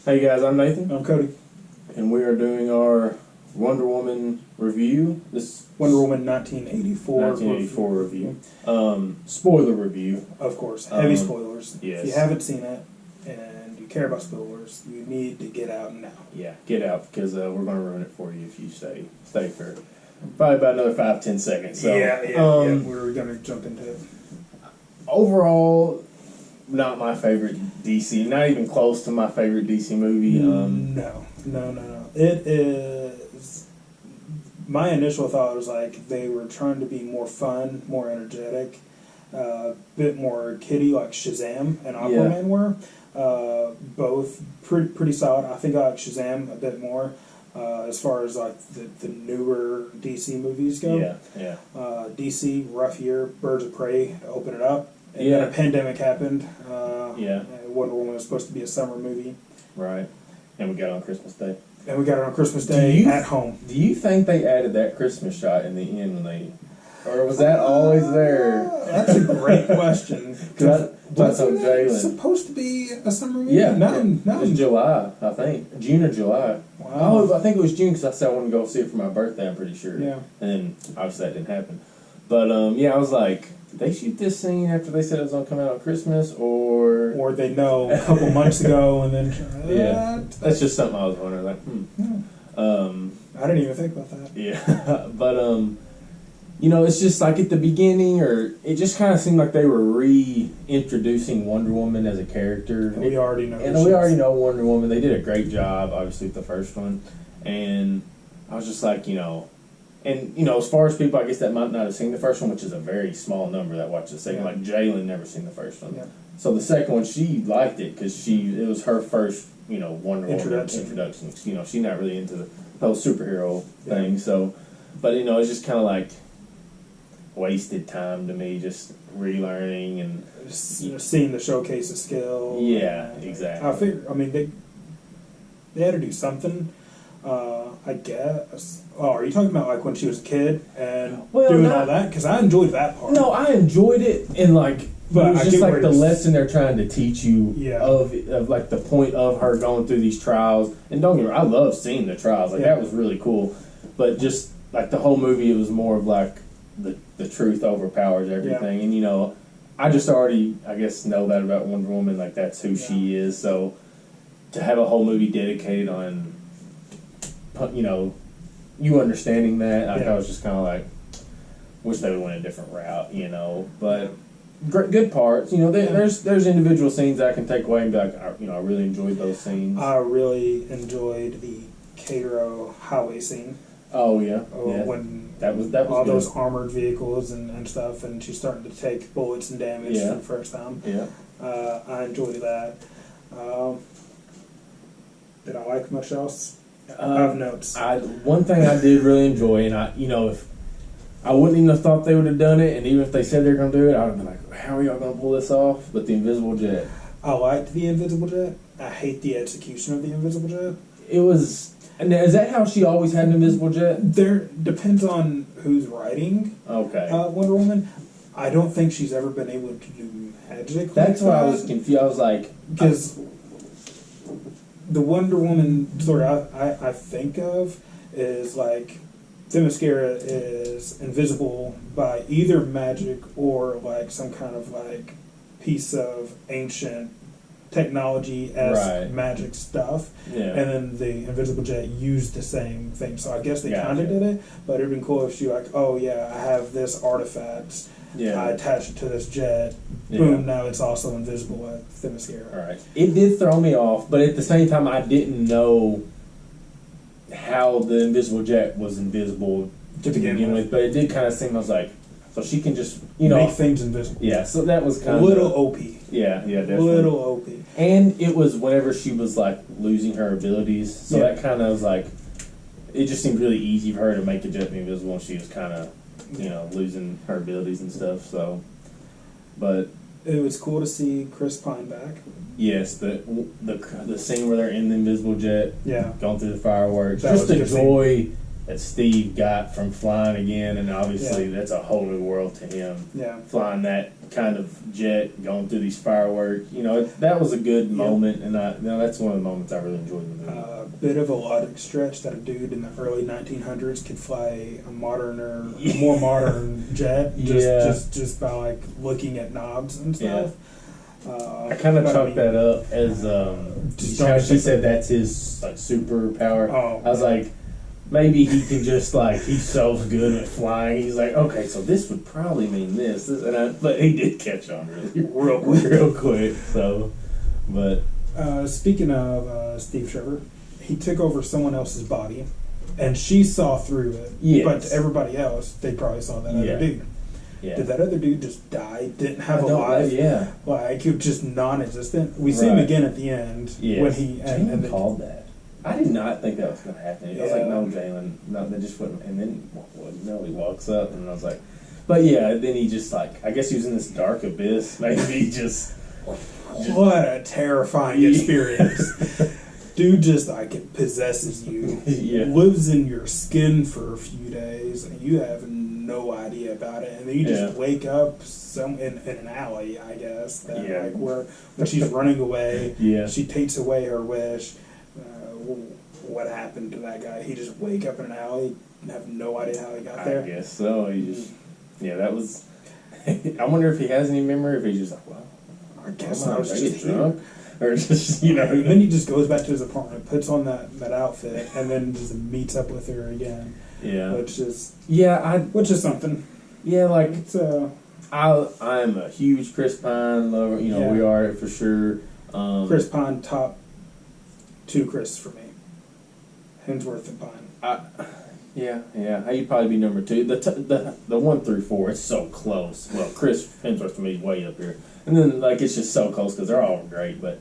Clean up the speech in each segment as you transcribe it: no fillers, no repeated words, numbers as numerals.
Hey guys, I'm Nathan. I'm Cody. And we are doing our Wonder Woman review. This Wonder Woman 1984 review. Spoiler review. Of course, heavy spoilers. Yes. If you haven't seen it and you care about spoilers, you need to get out now. Yeah, get out because we're going to ruin it for you if you stay for probably about another 5-10 seconds. So, We're going to jump into it. Overall, not my favorite DC. Not even close to my favorite DC movie. No. It is. My initial thought was like they were trying to be more fun, more energetic, a bit more kiddie like Shazam and Aquaman were. Both pretty solid. I think I like Shazam a bit more as far as like the newer DC movies go. Yeah. DC, rough year, Birds of Prey to open it up. And then a pandemic happened. Wonder Woman was supposed to be a summer movie. Right. And we got it on Christmas Day. And we got it on Christmas Day at home. Do you think they added that Christmas shot in the end when they... Or was that always there? That's a great question. Was it supposed to be a summer movie? Yeah. No. It was July, I think. June or July. Wow. Oh, I think it was June because I said I wanted to go see it for my birthday, I'm pretty sure. Yeah. And then, obviously, that didn't happen. But, I was like... Did they shoot this scene after they said it was going to come out on Christmas, or they know a couple months ago, and then... Yeah. That's just something I was wondering, like, I didn't even think about that. Yeah. But, it's just like at the beginning, or it just kind of seemed like they were reintroducing Wonder Woman as a character. And we already know. And we already know Wonder Woman. They did a great job, obviously, with the first one. And I was just like, And, as far as people, I guess, that might not have seen the first one, which is a very small number that watched the second. Like, Jalen never seen the first one. Yeah. So the second one, she liked it because it was her first, Wonder Woman introduction. She's not really into the whole superhero thing. So, but, it's just kind of like wasted time to me, just relearning and... seeing the showcase of skill. Yeah, exactly. I figure, they had to do something, I guess. Oh, are you talking about like when she was a kid and doing all that? Because I enjoyed that part. No, I enjoyed it, and but it was just like the lesson they're trying to teach you of like the point of her going through these trials. And don't get me wrong, I love seeing the trials. That was really cool. But just like the whole movie, it was more of like the truth overpowers everything. And I just already, I guess, know that about Wonder Woman. Like that's who she is. So to have a whole movie dedicated on, you understanding that, I was just kind of like, wish they would went a different route, But good parts, There's individual scenes I can take away and be like, I really enjoyed those scenes. I really enjoyed the Cairo highway scene. Oh yeah, when that was all good. those armored vehicles and stuff, and she's starting to take bullets and damage for the first time. Yeah, I enjoyed that. Did I like much else? I have notes. One thing I did really enjoy, and if I wouldn't even have thought they would have done it, and even if they said they're going to do it, I would have been like, how are y'all going to pull this off? But the invisible jet. I liked the invisible jet. I hate the execution of the invisible jet. It was... And is that how she always had an invisible jet? There depends on who's writing Wonder Woman. I don't think she's ever been able to do magic. That's why I was confused. I was like... Because the Wonder Woman story I think of is like Themyscira is invisible by either magic or like some kind of like piece of ancient technology as magic stuff, and then the invisible jet used the same thing. So I guess they kind of did it, but it'd been cool if she like, I have this artifact, I attach it to this jet, boom, now it's also invisible at Themyscira. All right, it did throw me off, but at the same time, I didn't know how the invisible jet was invisible to begin with, but it did kind of seem, I was like, so she can just, make things invisible. Yeah, so that was kind of... A little OP. Yeah, definitely. A little OP. And it was whenever she was, like, losing her abilities, so that kind of was like, it just seemed really easy for her to make the jet be invisible when she was kind of, losing her abilities and stuff, so, but... It was cool to see Chris Pine back. Yes, the scene where they're in the invisible jet, going through the fireworks, that just the joy that Steve got from flying again, and obviously that's a whole new world to him. Yeah. Flying that kind of jet, going through these fireworks, that was a good moment, and that's one of the moments I really enjoyed in the movie. Bit of a logic stretch that a dude in the early 1900s could fly a more modern jet just by like looking at knobs and stuff. I kind of chalked that up as she said that's his like superpower. I was like, maybe he can just like he's so good at flying. He's like, okay, so this would probably mean this, but he did catch on real quick. So, but speaking of Steve Trevor, he took over someone else's body, and she saw through it. Yes. But to everybody else, they probably saw that other dude. Yeah. Did that other dude just die? Didn't have a life? Yeah. Like, he was just non-existent? We see him again at the end. Yes. When he... And called that. I did not think that was going to happen. I was like, no, Jalen. No, they just wouldn't. And then, he walks up, and I was like... But, yeah, then he just, like... I guess he was in this dark abyss. Maybe he just... What a terrifying experience. Dude just, like, it possesses you. Lives in your skin for a few days, and you have no idea about it, and then you just wake up in an alley, I guess, like where when she's running away, she takes away her wish. What happened to that guy? He just wake up in an alley and have no idea how he got there. I guess so. He just that was. I wonder if he has any memory. If he's just like, well, I guess I was just drunk. Or just, And then he just goes back to his apartment, puts on that outfit, and then just meets up with her again. Yeah. Which is... which is something. Yeah, like... It's, I'm a huge Chris Pine lover. We are for sure. Chris Pine, top 2 Chris for me. Hemsworth and Pine. He'd probably be number 2. The 1 through 4, it's so close. Well, Chris Hemsworth for me is way up here. And then, like, it's just so close because they're all great. But,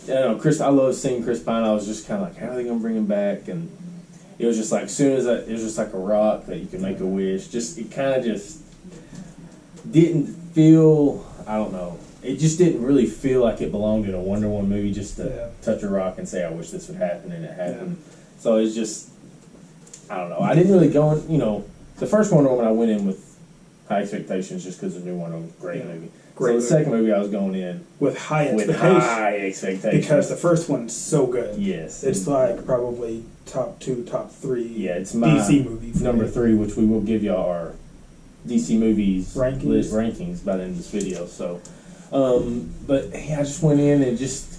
I love seeing Chris Pine. I was just kind of like, how are they going to bring him back? And it was just like, as soon as it was just like a rock that you could make a wish. It kind of just didn't feel, I don't know. It just didn't really feel like it belonged in a Wonder Woman movie just to touch a rock and say, I wish this would happen, and it happened. Yeah. So it's just, I don't know. I didn't really go in, the first Wonder Woman I went in with high expectations just because the new Wonder Woman, great movie. So the second movie I was going in with high expectations. Because the first one's so good. Yes. It's like probably top 2, top 3 it's my DC movie. Number 3, which we will give y'all our DC movies rankings by the end of this video. So, but I just went in and just,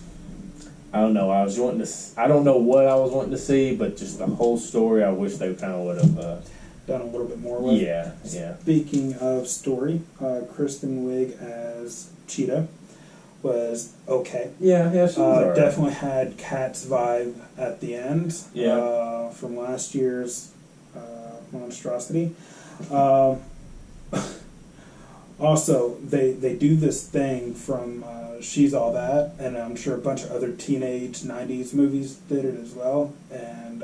I don't know. I don't know what I was wanting to see, but just the whole story. I wish they kind of would have done a little bit more with. Yeah. Speaking of story, Kristen Wiig as Cheetah was okay. Yeah, she was alright. Definitely had Cat's vibe at the end. Yeah. From last year's monstrosity. Also, they do this thing from She's All That, and I'm sure a bunch of other teenage 90s movies did it as well, and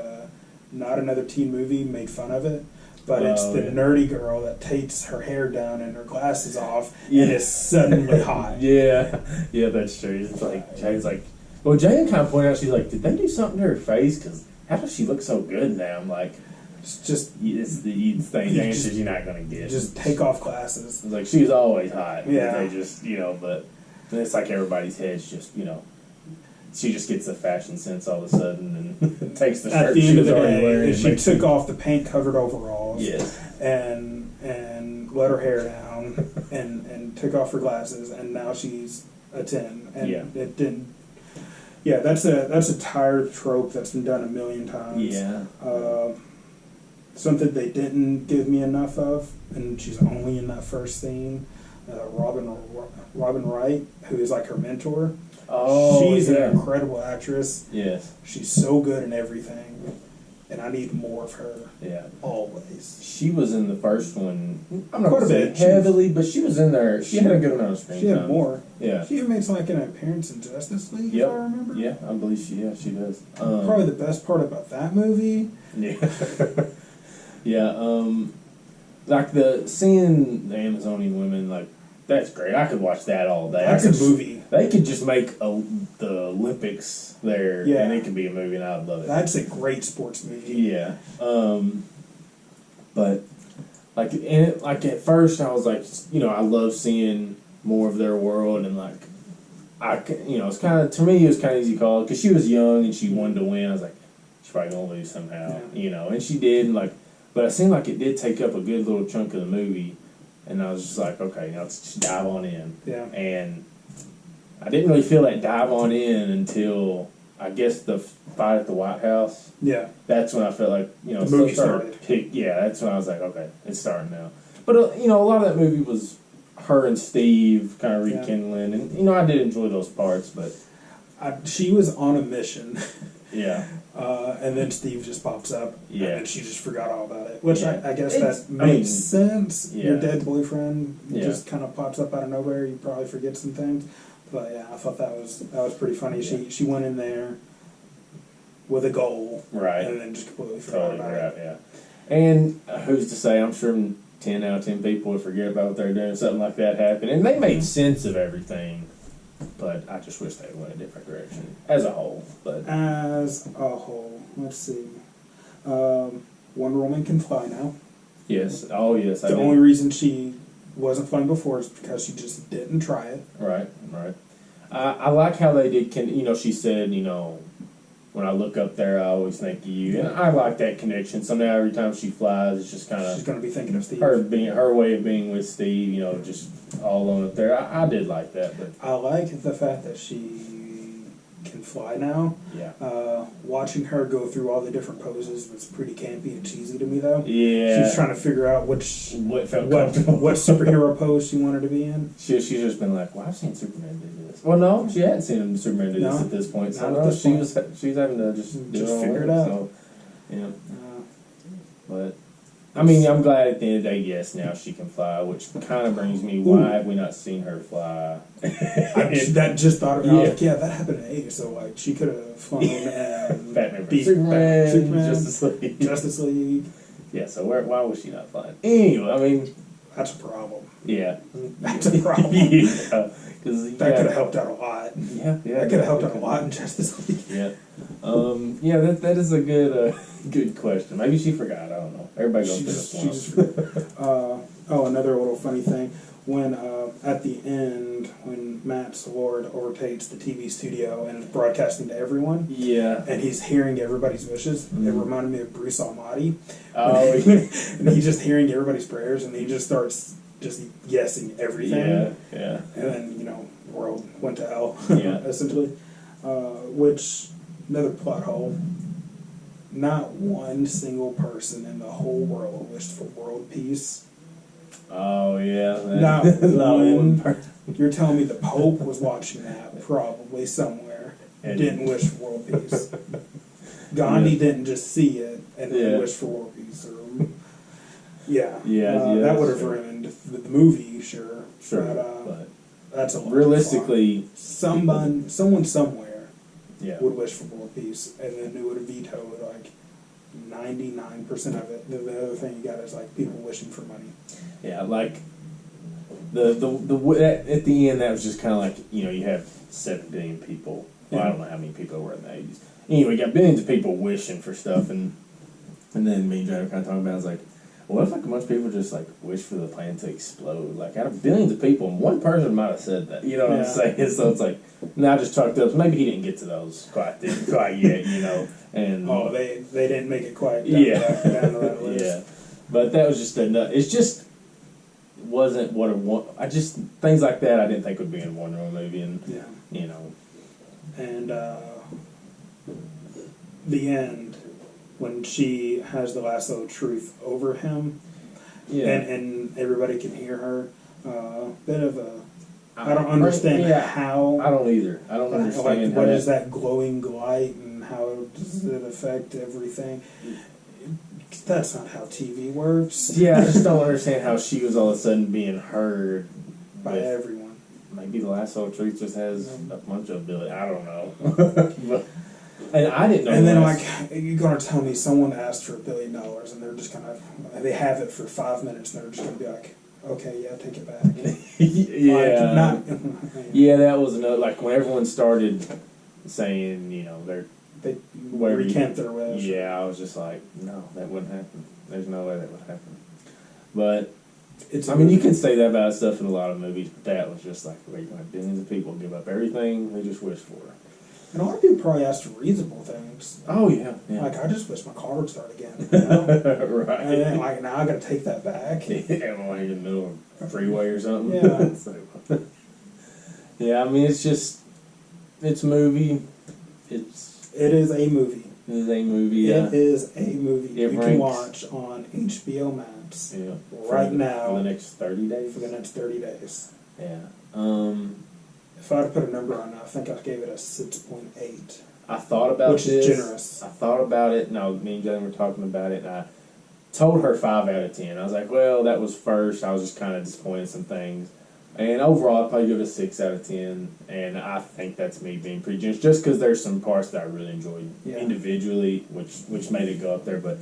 not another teen movie made fun of it, but it's the nerdy girl that takes her hair down and her glasses off and is suddenly hot. Yeah, that's true. It's like, Jane's like, well, Jane kind of pointed out, she's like, did they do something to her face? Because how does she look so good now? I'm like, it's the answers you're not going to get. Just take off glasses. It's like, she's always hot. Yeah. They just, but it's like everybody's head's just, she just gets the fashion sense all of a sudden and takes the shirt at the end she of was the already day, wearing. She took off the paint-covered overalls. Yes. And let her hair down and took off her glasses, and now she's a 10. And it didn't. Yeah, that's a tired trope that's been done a million times. Yeah. Something they didn't give me enough of, and she's only in that first scene. Robin Wright, who is like her mentor. Oh, she's an incredible actress. Yes. She's so good in everything, and I need more of her. Yeah. Always. She was in the first one. I'm not quite going to say heavily, but she was in there. She had a good amount of screen time. She had more. Yeah. She even makes like an appearance in Justice League, if I remember. Yeah, I believe she does. Probably the best part about that movie. Yeah. Yeah. Like seeing the Amazonian women, like, that's great. I could watch that all day. That's a movie. They could just make the Olympics there, and it could be a movie, and I'd love it. That's a great sports movie. Yeah. But like, at first I was like, I love seeing more of their world, and like, it's kind of, to me, it was kind of easy call because she was young and she wanted to win. I was like, she's probably gonna lose somehow, and she did. And like, but it seemed like it did take up a good little chunk of the movie, and I was just like, okay, let's just dive on in. Yeah. And I didn't really feel that dive on in until I guess the fight at the White House. Yeah. That's when I felt like the movie started. That's when I was like, okay, it's starting now. But a lot of that movie was her and Steve kind of rekindling, and I did enjoy those parts, but she was on a mission. Yeah. And then Steve just pops up. Yeah. And she just forgot all about it. Which I guess that makes sense. Yeah. Your dead boyfriend just kind of pops up out of nowhere. You probably forget some things. But yeah, I thought that was pretty funny. Yeah. She went in there with a goal. Right. And then just completely forgot about it. Yeah. And who's to say, I'm sure 10 out of 10 people would forget about what they're doing, something like that happened. And they made sense of everything. But I just wish they went a different direction as a whole. But as a whole, let's see. Wonder Woman can fly now. Yes. Oh, yes. The only reason she wasn't flying before is because she just didn't try it. Right. I like how they did. She said, when I look up there, I always think of you, and I like that connection. So now every time she flies, it's just kind of she's going to be thinking of Steve. Her way of being with Steve. Just all alone up there. I did like that, but I like the fact that she can fly now. Yeah. Watching her go through all the different poses was pretty campy and cheesy to me, though. Yeah. She was trying to figure out what superhero pose she wanted to be in. She's just been like, well, I've seen Superman do this. Well, no, she hadn't seen Superman do this at this point. So she's having to just figure it out. So, yeah. But I mean, I'm glad at the end of the day, yes, now she can fly, which kind of brings me, why have we not seen her fly? That just thought about, that happened in 8, so like she could have flown and Batman, Superman, Justice League. Yeah, so why was she not flying? Anyway, I mean, that's a problem. Yeah. That's a problem. That could have helped out a lot. Yeah. That could have helped out a lot in Justice League. Yeah. That is a good question. Maybe she forgot. I don't know. Everybody goes through this one. Another little funny thing. When at the end, when Matt's Lord overtakes the TV studio and is broadcasting to everyone, and he's hearing everybody's wishes, it reminded me of Bruce Almighty. Oh, and he's just hearing everybody's prayers, and he just starts just guessing everything. Yeah. And then the world went to hell, Yeah. essentially. Which another plot hole. Not one single person in the whole world wished for world peace. Oh, yeah. Not one person. You're telling me the Pope was watching that probably somewhere and didn't wish for world peace. Gandhi didn't just see it and then wish for world peace. That would have ruined the movie, sure. But that's a lot. Realistically, someone somewhere would wish for world peace, and then it would have vetoed like 99% of it. The other thing you got is like people wishing for money. Yeah, like at the end, that was just kind of like you have 7 billion people. Well, I don't know how many people were in the 80s. Anyway, you got billions of people wishing for stuff, and then me and John were kind of talking about. I was like, what if like a bunch of people just like wish for the planet to explode? Like out of billions of people, and one person might have said that. You know what I'm saying? So it's like, now I just talked up. Maybe he didn't get to those quite yet. And they didn't make it quite down to that list. Yeah, but that was just it's just wasn't what things like that I didn't think would be in a Wonder Woman movie, and and the end. When she has the lasso of truth over him, and everybody can hear her, bit of a... I don't understand how... I don't either. I don't understand what is that glowing light, and how does it affect everything? That's not how TV works. Yeah, I just don't understand how she was all of a sudden being heard by everyone. Maybe the lasso of truth just has a bunch of ability. I don't know. And I didn't know. And then, you're going to tell me someone asked for $1 billion, and they're just they have it for 5 minutes, and they're just going to be like, okay, take it back. That was another. Like when everyone started saying, they recant their wish. Yeah, I was just like, no, that wouldn't happen. There's no way that would happen. But you can say that about stuff in a lot of movies, but that was just like, wait, like billions of people give up everything they just wish for. And a lot of people probably ask for reasonable things. Oh yeah. Like, I just wish my car would start again. You know? Right. And then, like, now I got to take that back. Yeah, like in the middle of a freeway or something. Yeah. Yeah, I mean, it's a movie. It is a movie. It is a movie. Yeah. It is a movie. You can watch on HBO Max. Yeah. Right now. For the next 30 days. For the next 30 days. Yeah. If I had to put a number on it, I think I gave it a 6.8. I thought about this. Which is generous. I thought about it. No, me and Jen were talking about it, and I told her 5 out of 10. I was like, well, that was first. I was just kind of disappointed in some things. And overall, I'd probably give it a 6 out of 10. And I think that's me being pretty generous, just because there's some parts that I really enjoyed individually, which made it go up there. But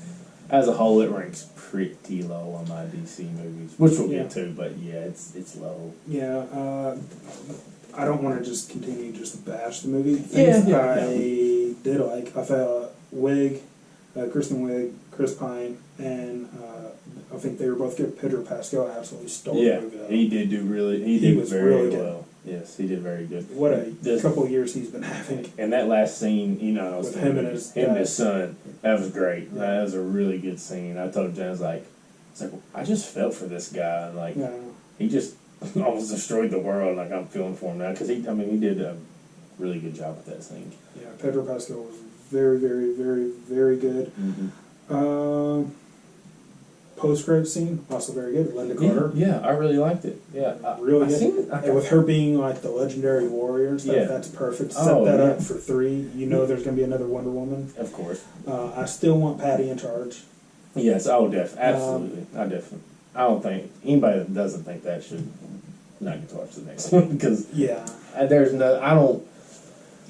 as a whole, it ranks pretty low on my DC movies, which we'll get to. But yeah, it's low. Yeah. I don't want to just continue just to bash the movie. I did like. I felt Kristen Wiig, Chris Pine, and I think they were both good. Pedro Pascal absolutely stole the movie. He did very well. Yes, he did very good. What a couple of years he's been having. And that last scene, with him and his son, that was great. Yeah. That was a really good scene. I told Jen, I was like, I just felt for this guy. Like, he just almost destroyed the world. Like, I'm feeling for him now because he did a really good job with that scene. Yeah, Pedro Pascal was very, very, very, very good. Mm-hmm. Post-credit scene, also very good. Linda Carter. Yeah, I really liked it. Yeah, really good. And with her being like the legendary warrior and stuff, that's perfect. Set that up for 3. You know there's going to be another Wonder Woman. Of course. I still want Patty in charge. Yes, absolutely. I don't think anybody that doesn't think that should not get to watch the next one because there's no.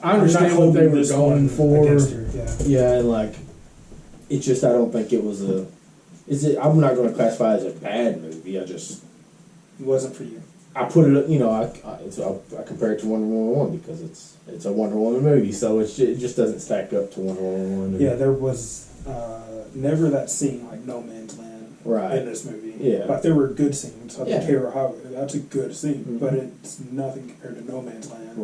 I understand what they were going for. And like, it's just I don't think it was a. I'm not going to classify it as a bad movie. It wasn't for you. I put it, I compare it to Wonder Woman 1 because it's a Wonder Woman movie, so it just doesn't stack up to Wonder Woman 1. Yeah, there was never that scene like No Man's Land in this movie. Yeah. But there were good scenes. I think Kara Highway, that's a good scene, but it's nothing compared to No Man's Land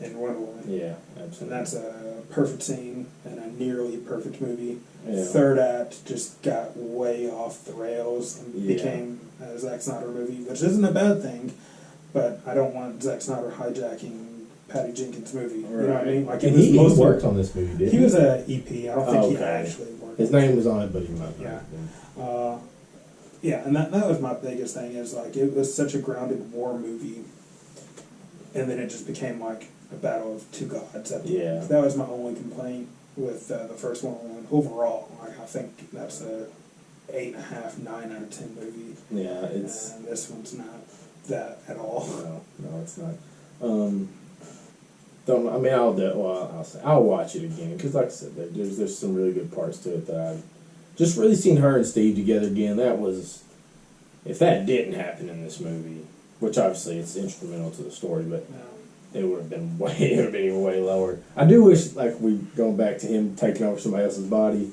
in Wonder Woman. Yeah, absolutely. And that's a perfect scene and a nearly perfect movie. Yeah. Third act just got way off the rails and became a Zack Snyder movie, which isn't a bad thing, but I don't want Zack Snyder hijacking Patty Jenkins' movie. You know what I mean? Like, he worked on this movie, didn't he? He was an EP. I don't think he actually worked. His name was on it, but he might not. And that was my biggest thing is like it was such a grounded war movie, and then it just became like a battle of two gods. That was my only complaint with the first one. Overall, like, I think that's a 8.5, 9 out of 10 movie. Yeah, it's and this one's not that at all. No, it's not. I'll watch it again because, like I said, there's some really good parts to it that I've just really seen her and Steve together again. That was, if that didn't happen in this movie, which obviously it's instrumental to the story, but it would have been even way lower. I do wish, like, going back to him taking over somebody else's body.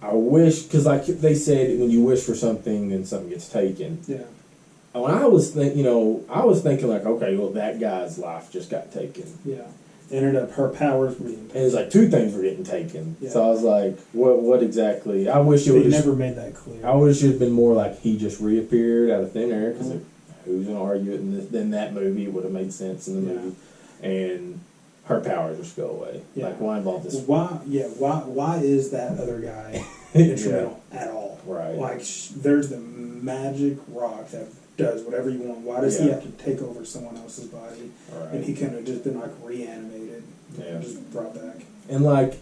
I wish, because like they said, when you wish for something, then something gets taken. Yeah. And when I was thinking like, okay, well, that guy's life just got taken. Yeah. Ended up her powers were getting taken. And it's like 2 things were getting taken. Yeah. So I was like, what exactly? I wish it would. They never made that clear. I wish it had been more like he just reappeared out of thin air because who's gonna argue it in that movie? It would have made sense in the movie, and her powers just go away. Yeah. Like, why involve this? Why is that other guy instrumental at all? Right. Like, there's the magic rock that does whatever you want. Why does he have to take over someone else's body? Right. And he could have just been like reanimated, and just brought back. And like,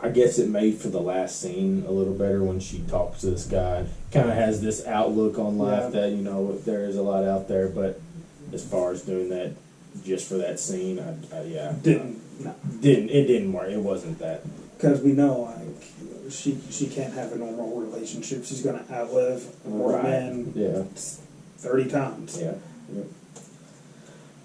I guess it made for the last scene a little better when she talks to this guy. Kind of has this outlook on life that there is a lot out there, but as far as doing that just for that scene, it didn't work. It wasn't that, because we know like she can't have a normal relationship. She's going to outlive a mortal man 30 times. Yeah.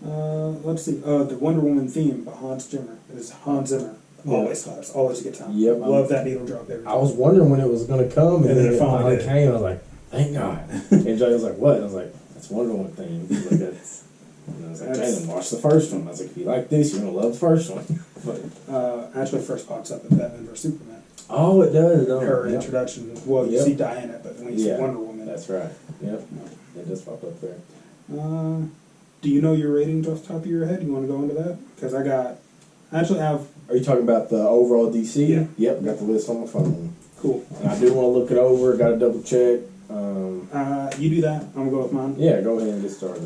Let's see. The Wonder Woman theme by Hans Zimmer is Hans Zimmer. always slaps. Always a good time. Yep. Love that needle drop every time. I was wondering when it was going to come, and then it finally did. came. I was like, thank God. And Jay was like, what? And I was like, that's Wonder Woman thing. He was like, that's... And I was like, Jalen, watch the first one. I was like, if you like this, you're going to love the first one. But actually first pops up in Batman vs. Superman. Oh, it does. Her introduction. Well, you see Diana, but when you see Wonder Woman. That's right. Yep. It does pop up there. Do you know your ratings off the top of your head? You want to go into that? Because I actually have... Are you talking about the overall DC? Yeah. Yep, got the list on my phone. Cool. And I do want to look it over. Got to double check. You do that. I'm going to go with mine. Yeah, go ahead and get started.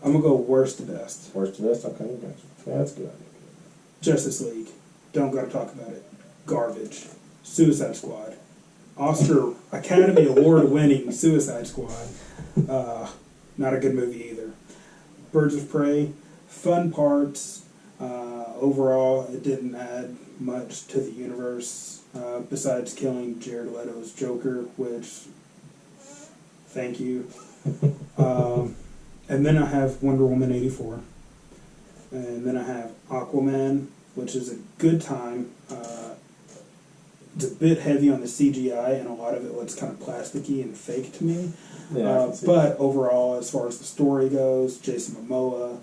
I'm going to go worst to best. Worst to best? Okay, gotcha. Yeah, that's good. Justice League. Don't got to talk about it. Garbage. Suicide Squad. Oscar Academy Award winning Suicide Squad. Not a good movie either. Birds of Prey. Fun parts. Overall, it didn't add much to the universe besides killing Jared Leto's Joker, which, thank you. And then I have Wonder Woman 84. And then I have Aquaman, which is a good time. It's a bit heavy on the CGI, and a lot of it looks kind of plasticky and fake to me. Yeah, but overall, as far as the story goes, Jason Momoa,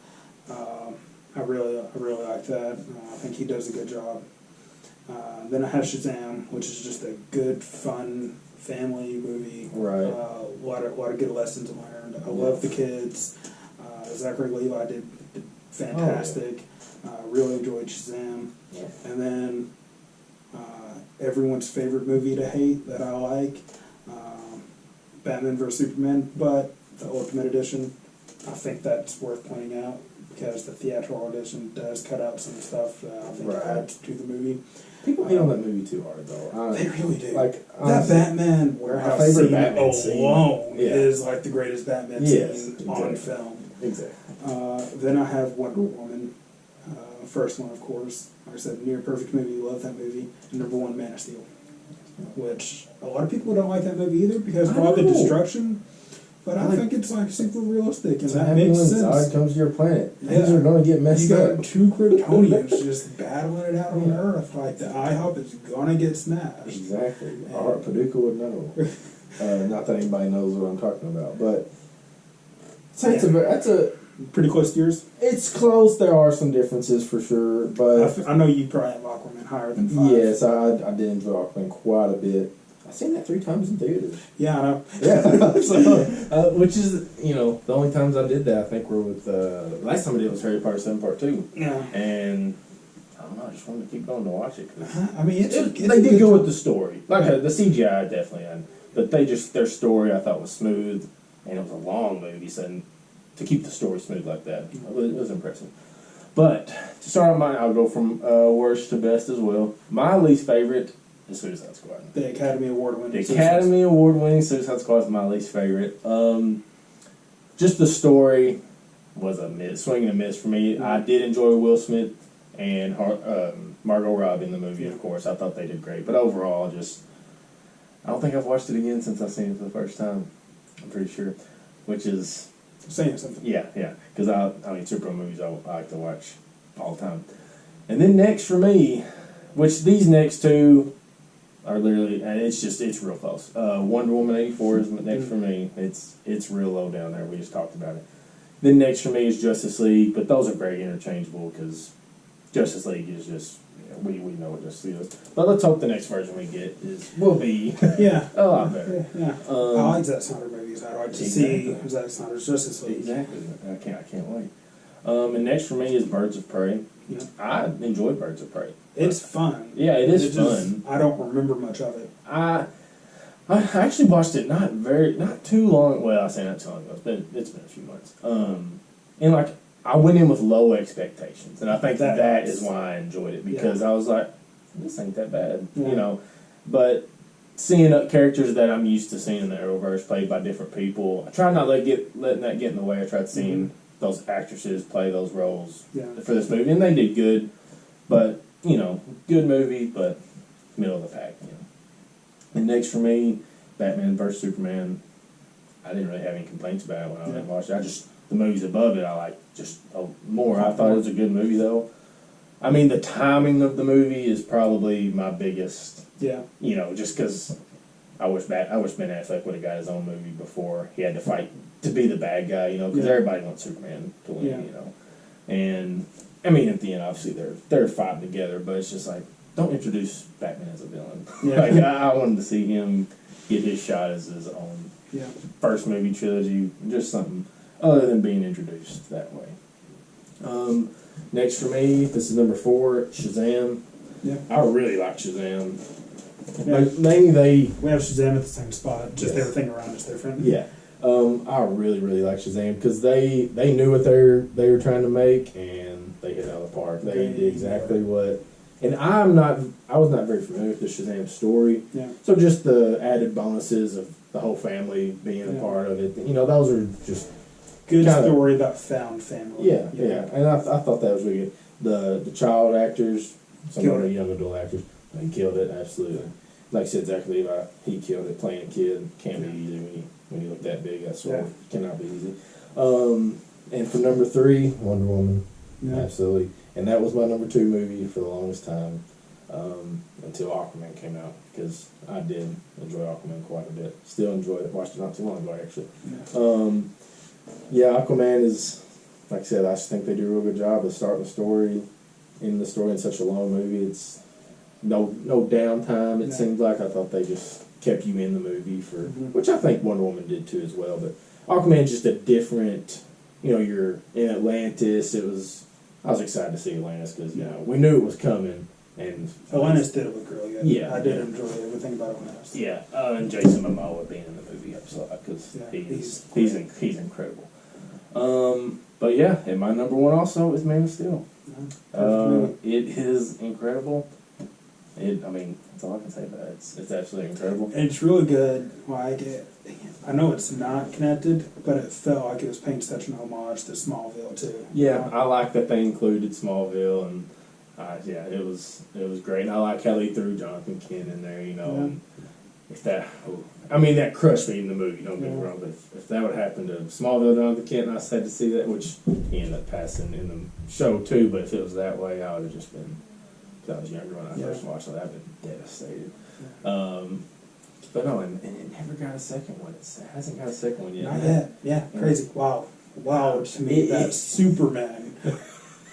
I really like that. I think he does a good job. Then I have Shazam, which is just a good, fun family movie. Right. A lot of good lessons learned. I love the kids. Zachary Levi did fantastic. Really enjoyed Shazam. Yeah. And then everyone's favorite movie to hate that I like, Batman vs. Superman, but the Ultimate Edition, I think that's worth pointing out because the theatrical edition does cut out some stuff that I think adds to the movie. People hate on that movie too hard, though. They really do. Like that Batman warehouse scene alone is like the greatest Batman scene on film. Exactly. Then I have Wonder Woman, first one, of course. Like I said, near perfect movie. Love that movie. And number one, Man of Steel, which a lot of people don't like that movie either because of all the destruction. But I think it's like super realistic, and that makes sense. When comes to your planet, things are going to get messed up. You got two Kryptonians just battling it out on Earth. Like the IHOP is going to get smashed. Exactly. Art Paducah would know. Not that anybody knows what I'm talking about, but so that's a pretty close to yours. It's close. There are some differences for sure, but I know you probably have Aquaman higher than 5. Yes, I did enjoy Aquaman quite a bit. I've seen that 3 times in theaters. Yeah, I know. Yeah, so, which is, the only times I did that, I think, were with, last time I did was Harry Potter 7 Part 2. Yeah. And, I don't know, I just wanted to keep going to watch it. Cause I mean, they did go with the story. Like, the CGI definitely had, but their story I thought was smooth, and it was a long movie, so to keep the story smooth like that, it was impressive. But, to start on mine, I'll go from worst to best as well. My least favorite the Suicide Squad. The Academy Award winning. The Academy Award winning Suicide Squad is my least favorite. Just the story was a swing and a miss for me. I did enjoy Will Smith and Margot Robbie in the movie, of course. I thought they did great. But overall, I don't think I've watched it again since I've seen it for the first time. I'm pretty sure. Which is... saying something. Yeah. Because, superhero movies I like to watch all the time. And then next for me, which these next two... are literally, and it's real close. Wonder Woman 84 is next for me. It's real low down there. We just talked about it. Then next for me is Justice League, but those are very interchangeable because Justice League is just we know what Justice League is. But let's hope the next version we get will be a lot better. Yeah. I like Zack Snyder movies. I'd like to see Zack Snyder's Justice League. Exactly. I can't wait. And next for me is Birds of Prey. Yeah. I enjoyed Birds of Prey. It's fun. Yeah, it is fun. I don't remember much of it. I actually watched it not too long. Well, I say not too long ago. It's been a few months. And I went in with low expectations, and I think that is why I enjoyed it because I was like, this ain't that bad, But seeing characters that I'm used to seeing in the Arrowverse played by different people, I try not to letting that get in the way. I tried seeing those actresses play those roles for this movie, and they did good. But good movie, but middle of the pack. And next for me, Batman vs. Superman. I didn't really have any complaints about it when I went and watched it. The movies above it I liked just more. I thought it was a good movie though. I mean, the timing of the movie is probably my biggest. Yeah. You know, just because I wish Ben Affleck would have got his own movie before he had to fight to be the bad guy. You know, because everybody wants Superman to win. You know, and I mean, at the end, obviously they're fighting together, but it's just like, don't introduce Batman as a villain. Yeah. Like I wanted to see him get his shot as his own first movie trilogy, just something other than being introduced that way. Next for me, this is number 4, Shazam. Yeah. I really like Shazam. Yeah. Mainly we have Shazam at the same spot, just everything around is different. Yeah. I really, really like Shazam because they knew what they were trying to make, and they hit it out of the park. They did exactly what. And I was not very familiar with the Shazam story. Yeah. So just the added bonuses of the whole family being a part of it, you know, those are just good story about found family. Yeah. And I thought that was really good. The child actors, some of the young adult actors, they killed it absolutely. Like I said, Zachary Levi, he killed it playing a kid. Can't be easy when you look that big. That's why it cannot be easy. And for number 3, Wonder Woman, absolutely. And that was my number 2 movie for the longest time until Aquaman came out, because I did enjoy Aquaman quite a bit. Still enjoy it. Watched it not too long ago, actually. Aquaman is, like I said, I just think they do a real good job of starting the story, ending the story in such a long movie. It's no downtime, it seems like. I thought they just kept you in the movie for, which I think Wonder Woman did too as well. But Aquaman's just a different, you know, you're in Atlantis. I was excited to see Atlantis because, you know, we knew it was coming. And Atlantis did look really good. Yeah, I did enjoy everything about Atlantis. Yeah, and Jason Momoa being in the movie because he's incredible. But yeah, and my number 1 also is Man of Steel. It is incredible. I mean, that's all I can say about it. It's absolutely incredible. It's really good. Like I know it's not connected, but it felt like it was paying such an homage to Smallville too. Yeah, I like that they included Smallville, and it was great. And I like how they threw Jonathan Kent in there. You know, and if that crushed me in the movie. Don't get me wrong, but if that would happen to Smallville, Jonathan Kent, and I was sad to see that, which he ended up passing in the show too. But if it was that way, I would have just been. I was younger when I first watched it. I've been devastated. But no, and it never got a second one. It hasn't got a second one yet. Not yet. Yeah, crazy. Wow. To me, that's Superman.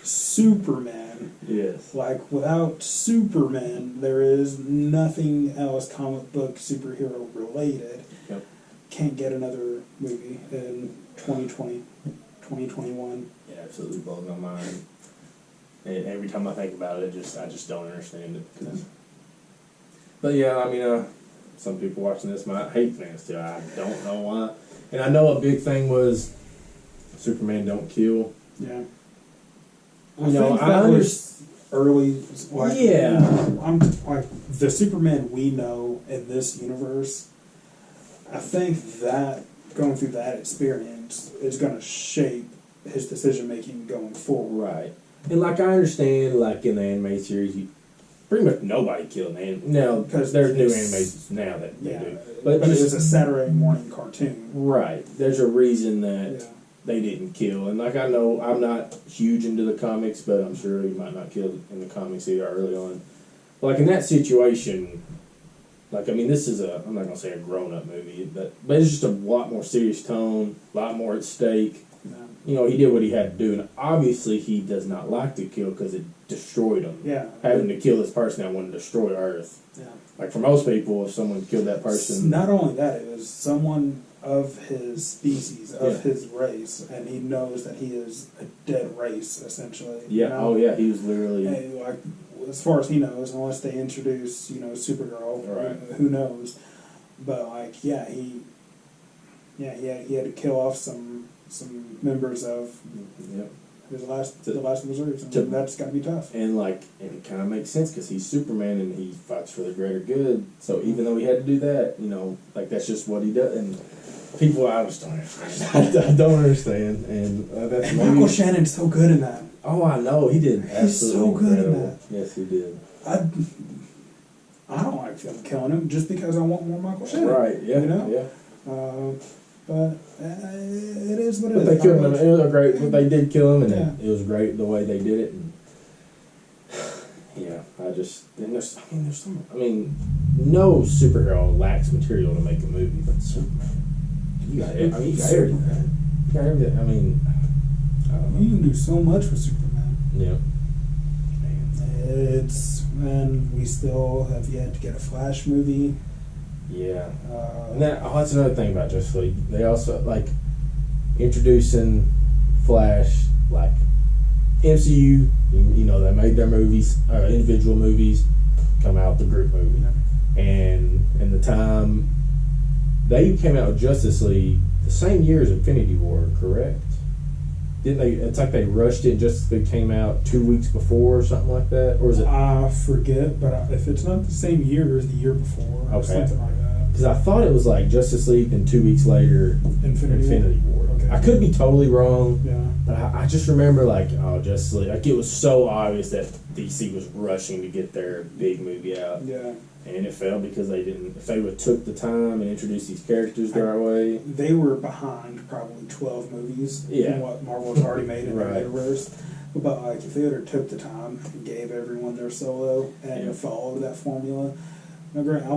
Superman. Yes. Like, without Superman, there is nothing else comic book superhero related. Yep. Can't get another movie in 2020, 2021. Yeah, absolutely blows my mind. And every time I think about it, I just don't understand it. But yeah, I mean, some people watching this might hate Man of Steel. I don't know why. And I know a big thing was Superman don't kill. Yeah. I think that was early. Like, I'm like the Superman we know in this universe. I think that going through that experience is going to shape his decision making going forward. Right. And like I understand, like in the anime series, pretty much nobody killed now because there's new animes now that they do. But it's a Saturday morning cartoon. Right. There's a reason that they didn't kill. And like I know, I'm not huge into the comics, but I'm sure he might not kill in the comics either early on. But like in that situation, like I mean, this is I'm not gonna say a grown-up movie, but it's just a lot more serious tone, a lot more at stake. You know, he did what he had to do, and obviously he does not like to kill because it destroyed him. Yeah. Having to kill this person that wanted to destroy Earth. Yeah. Like for most people, if someone killed that person... Not only that, it was someone of his species, of his race, and he knows that he is a dead race, essentially. Yeah, you know? He was literally... And, like, as far as he knows, unless they introduce, Supergirl, who knows. But, like, he had to kill off some members of the last reserves, and that's got to be tough. And it kind of makes sense because he's Superman and he fights for the greater good. So even though he had to do that, that's just what he does. And people, I just don't understand. I don't understand. And Michael Shannon's so good in that. Oh, I know he did. He's so good in that. Yes, he did. I don't like them killing him just because I want more Michael Shannon. Right? Yeah. Yeah. But it is what it is. They killed him. It was great. They did kill him, and it was great the way they did it. Yeah, no superhero lacks material to make a movie, but Superman, you got everything. You got everything. I mean, I don't know. You can do so much with Superman. Yeah. And we still have yet to get a Flash movie. Yeah. And that's another thing about Justice League. They also, like, introducing Flash, like, MCU, they made their movies, individual movies, come out the group movie. Yeah. And in the time, they came out with Justice League the same year as Infinity War, correct? Didn't they? It's like they rushed it. Justice League came out 2 weeks before or something like that, or is it? I forget, but if it's not the same year as the year before, or something like that. Because I thought it was like Justice League, and 2 weeks later, Infinity War. Okay. I could be totally wrong. Yeah. But I just remember Justice League. Like, it was so obvious that DC was rushing to get their big movie out. Yeah. And it failed because they didn't. If they would have took the time and introduced these characters the right way, they were behind probably 12 movies in what Marvel has already made in their universe. But if they would have took the time and gave everyone their solo and followed that formula, now, granted,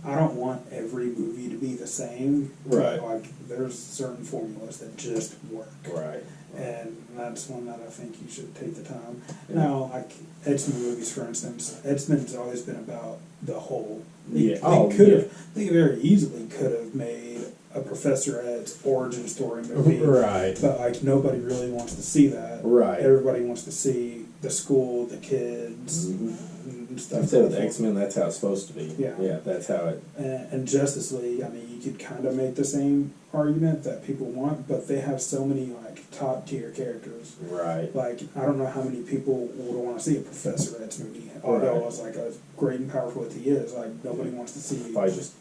I don't want every movie to be the same. Right. But there's certain formulas that just work. Right. And that's one that I think you should take the time. Now, X-Men movies, for instance, X-Men's always been about the whole. They very easily could have made a Professor X's origin story movie. Right. But nobody really wants to see that. Right. Everybody wants to see the school, the kids, and stuff. I've said with X-Men, that's how it's supposed to be. Yeah. Yeah, that's how it. And Justice League, you could kind of make the same argument that people want, but they have so many top tier characters. Right. I don't know how many people would want to see a Professor X movie, although as as great and powerful as he is, nobody wants to see. Probably just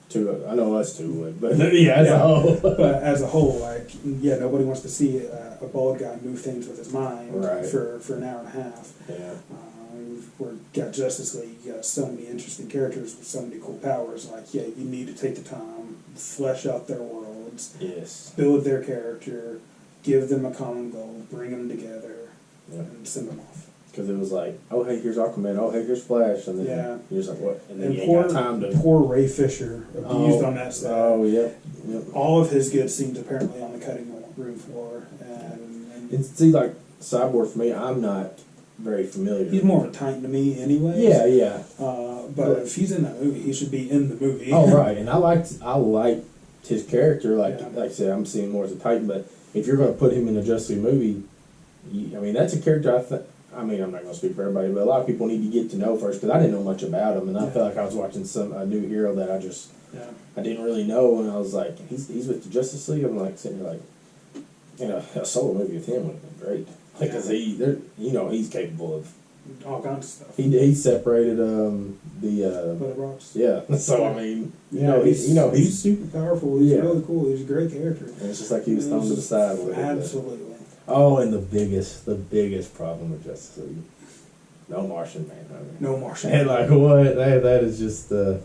two. I know us two would, but as a whole. But as a whole, nobody wants to see a bald guy move things with his mind for an hour and a half. Yeah. We've got Justice League. You got so many interesting characters with so many cool powers. You need to take the time, flesh out their worlds, build their character, give them a common goal, bring them together, and send them off. Because it was oh, hey, here's Aquaman. Oh, hey, here's Flash. And then you're just what? And then you poor, ain't got time to. Poor Ray Fisher abused on that set. Oh, yep. All of his good scenes apparently on the cutting room floor. And see, Cyborg for me, I'm not very familiar. He's more of a Titan to me anyway. Yeah. But if he's in that movie, he should be in the movie. Oh, right. And I liked his character. Like I said, I'm seeing more as a Titan. But if you're going to put him in a Justice League movie, that's a character I'm not going to speak for everybody, but a lot of people need to get to know first, because I didn't know much about him, and I felt like I was watching a new hero that I didn't really know, and I was like, he's with the Justice League. I'm sitting here a solo movie with him would have been great, because he's capable of all kinds of stuff. He separated the rocks. Yeah, so he's super powerful. He's really cool. He's a great character. And it's just he was thrown to the side with it. Absolutely. Oh, and the biggest problem with Justice League, no Martian Manhunter. No Martian. And what? That is just the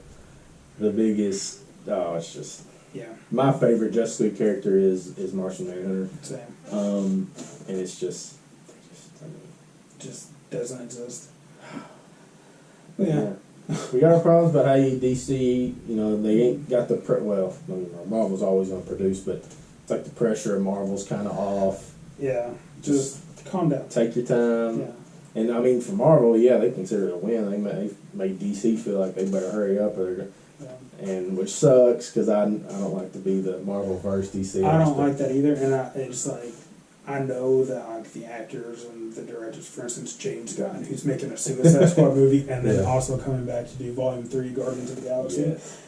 biggest. Oh, it's just. Yeah. My favorite Justice League character is Martian Manhunter. Same. And it's just doesn't exist. But yeah. We got our problems, but hey, DC, they ain't got the Marvel's always gonna produce, but it's the pressure of Marvel's kind of off. Yeah, just calm down. Take your time. Yeah. And for Marvel, they consider it a win. They made DC feel like they better hurry up, and which sucks, because I don't like to be the Marvel versus DC. I don't like that either, and it's I know that the actors and the directors, for instance, James Gunn, who's making a Suicide Squad movie, and then also coming back to do Volume 3, Guardians of the Galaxy. Yes.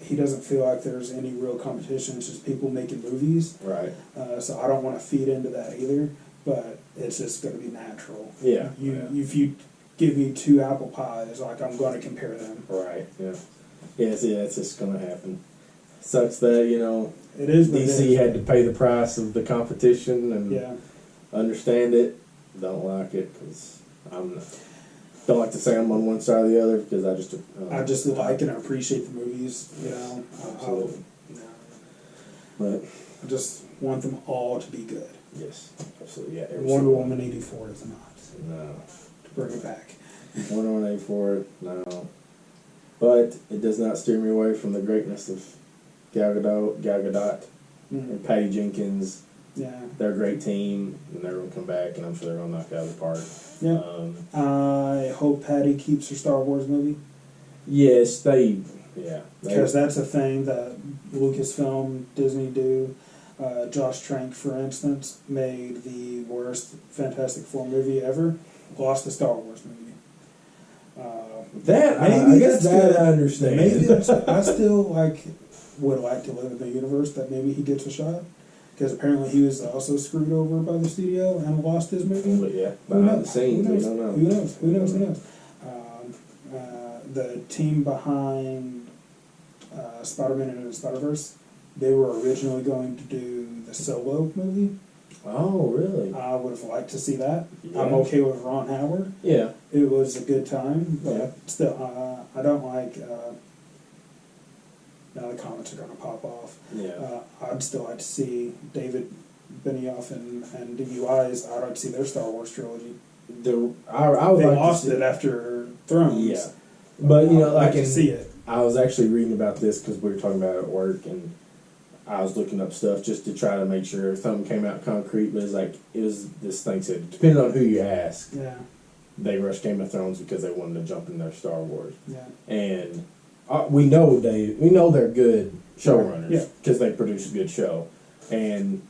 He doesn't feel like there's any real competition. It's just people making movies. Right. So I don't want to feed into that either, but it's just going to be natural. Yeah. If you give me two apple pies, I'm going to compare them. Right. Yeah. It's just going to happen. Sucks that, it is DC had to pay the price of the competition and understand it. Don't like it, because don't like to say I'm on one side or the other, because I just like and appreciate the movies, Absolutely. But I just want them all to be good. Yes, absolutely. Yeah. Wonder Woman 84 is not. No. bring it back. Wonder Woman 84, no. But it does not steer me away from the greatness of Gal Gadot, and Patty Jenkins. Yeah. They're a great team, and they're going to come back, and I'm sure they're going to knock it out of the park. Yeah. I hope Patty keeps her Star Wars movie. Yes, Because that's a thing that Lucasfilm, Disney do. Josh Trank, for instance, made the worst Fantastic Four movie ever. Lost the Star Wars movie. I guess that I understand. Maybe I still would like to live in the universe that maybe he gets a shot. Because apparently he was also screwed over by the studio and lost his movie. But yeah, behind the scenes, we don't know. Who knows? The team behind Spider-Man into the Spider-Verse, they were originally going to do the Solo movie. Oh, really? I would have liked to see that. Yeah. I'm okay with Ron Howard. Yeah. It was a good time, but still, I don't like... now the comments are going to pop off. Yeah. I'd still like to see David Benioff and DUI's. I'd like to see their Star Wars trilogy. They lost it after Thrones. Yeah. But, I'd like to see it. I was actually reading about this because we were talking about it at work, and I was looking up stuff just to try to make sure something came out concrete, but this thing said, depending on who you ask, they rushed Game of Thrones because they wanted to jump in their Star Wars. Yeah. And we know they're good showrunners because they produce a good show. And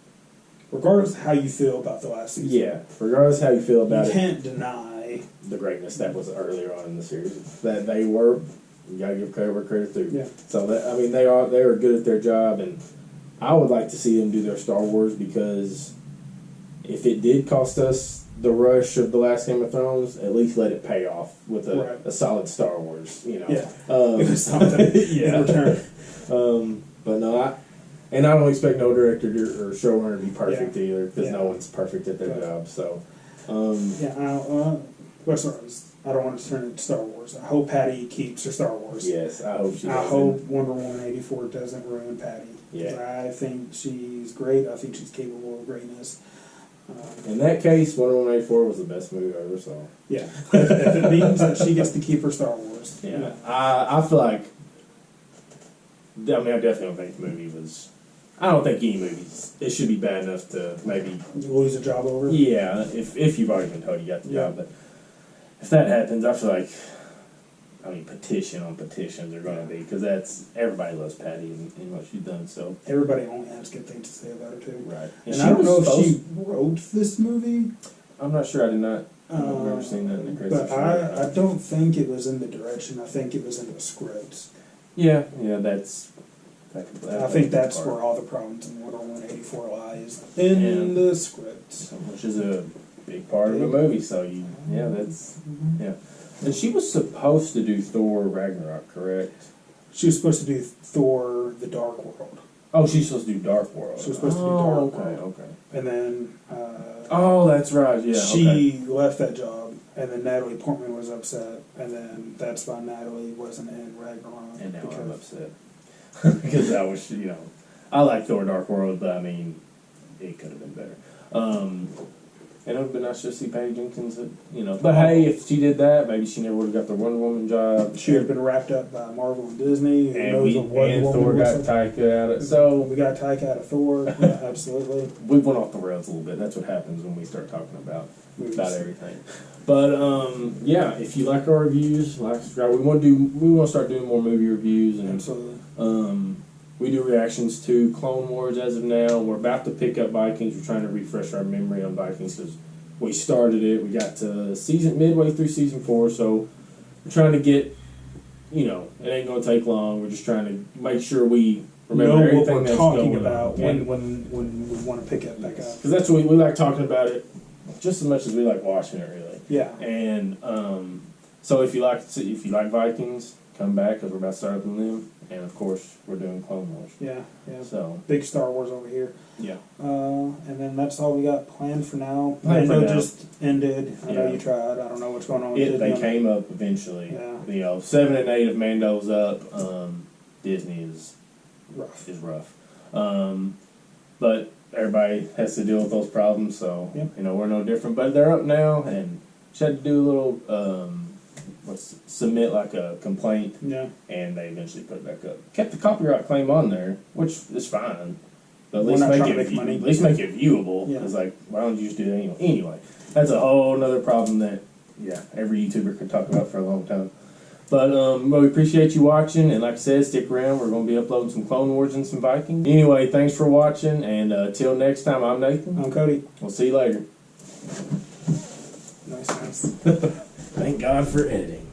regardless of how you feel about the last season. Yeah, regardless of how you feel about you can't deny the greatness that was earlier on in the series. That they were, you gotta give credit where credit's due. Yeah. So they are good at their job, and I would like to see them do their Star Wars, because if it did cost us the rush of the last Game of Thrones, at least let it pay off with a solid Star Wars. Yeah. It was something in return. But no, I don't expect no director or showrunner to be perfect either, because no one's perfect at their job. So, I don't want to turn it to Star Wars. I hope Patty keeps her Star Wars. Yes, I hope she does. I hope Wonder Woman 84 doesn't ruin Patty. Yeah. I think she's great. I think she's capable of greatness. In that case, Wonder Woman 84 was the best movie I ever saw. Yeah. If it means that she gets to keep her Star Wars. Yeah. I feel like... I definitely don't think the movie was... I don't think any movies... It should be bad enough to maybe... lose a job over? Yeah, if you've already been told you got the job. But if that happens, I feel like... petition on petitions are going to be, because everybody loves Patty and what she's done. So everybody only has good things to say about her too. Right. And I don't know if she wrote this movie. I'm not sure. I did not. I've never seen that in the credits. But I don't think it was in the direction. I think it was in the script. Yeah, that's. I think that's where all the problems in Wonder Woman 84 lies, in the script, which is a big part of the movie. So that's And she was supposed to do Thor Ragnarok, correct? She was supposed to do Thor: The Dark World. Oh, she's supposed to do Dark World. She was supposed to do Dark World. Okay. And then... that's right, yeah. She left that job, and then Natalie Portman was upset, and then that's why Natalie wasn't in Ragnarok. And now I'm upset. Because I was, I like Thor: Dark World, but it could have been better. And it would have been nice to see Patty Jenkins, But hey, if she did that, maybe she never would have got the Wonder Woman job. She would have been wrapped up by Marvel and Disney. And Thor got Taika out of it. So we got Taika out of Thor. Yeah, absolutely. We went off the rails a little bit. That's what happens when we start talking about everything. But if you like our reviews, like subscribe. We want to start doing more movie reviews, and absolutely. We do reactions to Clone Wars as of now. We're about to pick up Vikings. We're trying to refresh our memory on Vikings because we started it. We got to midway through season 4, so we're trying to get, it ain't going to take long. We're just trying to make sure we remember everything that's talking going about on. when we want to pick it back up. Because that's what we like talking about it just as much as we like watching it, really. Yeah. And so if you like Vikings, come back because we're about to start up with them. And of course, we're doing Clone Wars. Yeah. So big Star Wars over here. Yeah. And then that's all we got planned for now. Mando just ended. I know you tried. I don't know what's going on with They came up eventually. Yeah. 7 and 8 of Mando's up. Disney is rough. But everybody has to deal with those problems, so we're no different. But they're up now, and she had to do a little submit like a complaint. Yeah. And they eventually put it back up. Kept the copyright claim on there, which is fine. But at We're least not make trying it to make money. at least make it viewable. Yeah. It's like, why don't you just do that anyway? Anyway, that's a whole nother problem that every YouTuber could talk about for a long time. But we appreciate you watching, and like I said, stick around. We're going to be uploading some Clone Wars and some Vikings. Anyway, thanks for watching, and till next time, I'm Nathan. I'm Cody. We'll see you later. Nice. Thank God for editing.